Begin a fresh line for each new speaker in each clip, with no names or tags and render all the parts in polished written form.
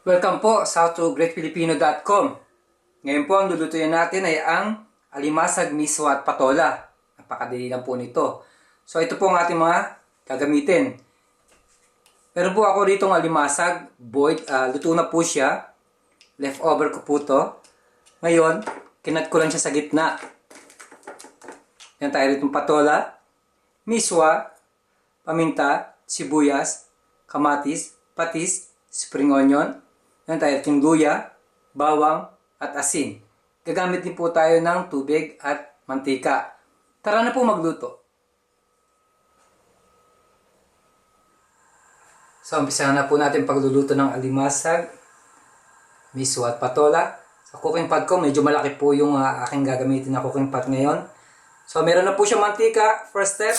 Welcome po sa howtogreatfilipino.com. Ngayon po ang lulutuin natin ay ang alimasag, miswa at patola. Napakadali lang po nito. So ito po ang ating mga gagamitin. Meron po ako rito ng alimasag, boiled, luto na po siya. Leftover ko po to. Ngayon, kinat ko lang siya sa gitna. Yan tayo rito patola, miswa, paminta, sibuyas, kamatis, patis, spring onion, yan tayo itong luya, bawang, at asin. Gagamit din po tayo ng tubig at mantika. Tara na po magluto. So, umpisahan na po natin pagluluto ng alimasag, miswa at patola. Sa cooking pot ko, medyo malaki po yung aking gagamitin na cooking pot ngayon. So, meron na po siya mantika. First step,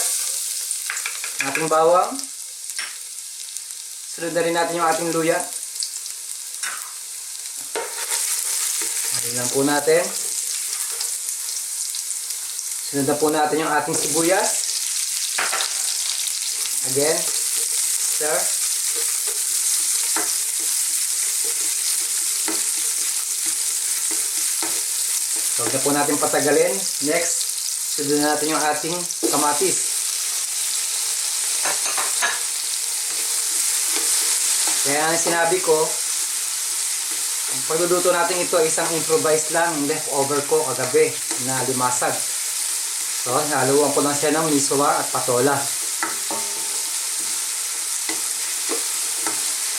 ating bawang. Sunod na rin natin yung ating luya. Ayan lang po natin. Sunod na po natin yung ating sibuyas. Again, stir. So, huwag na po natin patagalin. Next, sunod na natin yung ating kamatis. Kaya sinabi ko, ang pagluluto natin ito ay isang improvise lang, leftover ko kagabi na alimasag. So, haluan ko lang siya ng miswa at patola.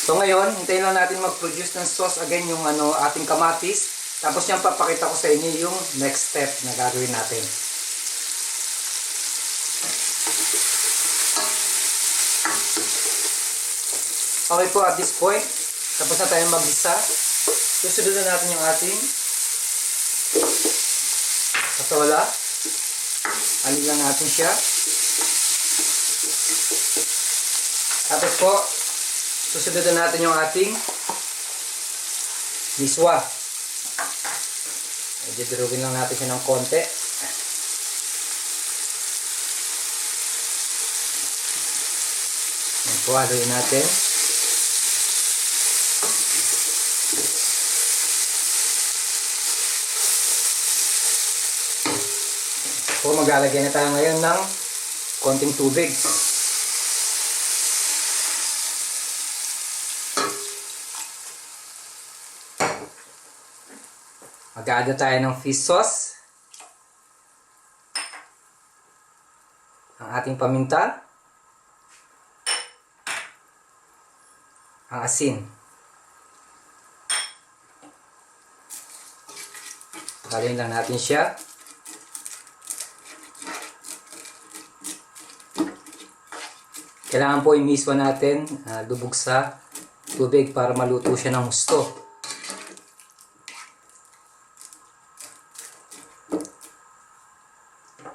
So, ngayon, hintayin lang natin mag-produce ng sauce again yung ating kamatis. Tapos yan, papakita ko sa inyo yung next step na gagawin natin. Okay po, at this point, tapos na tayong mag-isa. Susunod na natin yung ating patola. Alin lang natin siya. Tapos po, susunod na natin yung ating miswa. Medyo durugin lang natin siya ng konti. Yan po, haluin natin. So, maglalagay na tayo ngayon ng konting tubig. Mag-add tayo ng fish sauce. Ang ating paminta. Ang asin. Haluin lang natin siya. Kailangan po imiswa natin lubog sa tubig para maluto siya ng husto.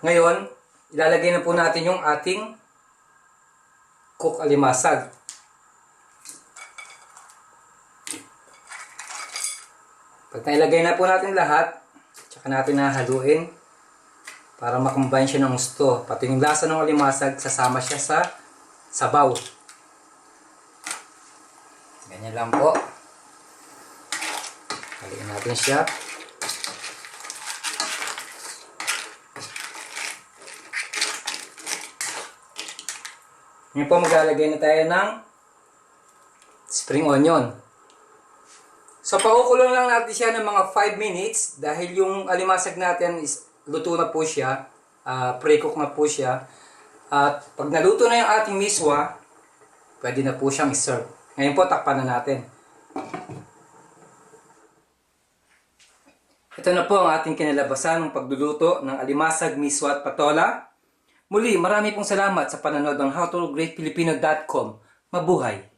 Ngayon, ilalagay na po natin yung ating cook alimasag. Pag nailagay na po natin lahat, tsaka natin hahaluin para makombine siya ng husto. Pati yung lasa ng alimasag, sasama siya sa sabaw. Ganyan lang po. Haluin natin siya. Ngayon po maglalagay na tayo ng spring onion. So pakukulong lang natin siya ng mga 5 minutes dahil yung alimasag natin is luto na po siya. Pre-cook na po siya. At pag naluto na yung ating miswa, pwede na po siyang i-serve. Ngayon po, takpan na natin. Ito na po ang ating kinalabasan ng pagluluto ng alimasag, miswa at patola. Muli, marami pong salamat sa panonood ng howtogreatfilipino.com. Mabuhay!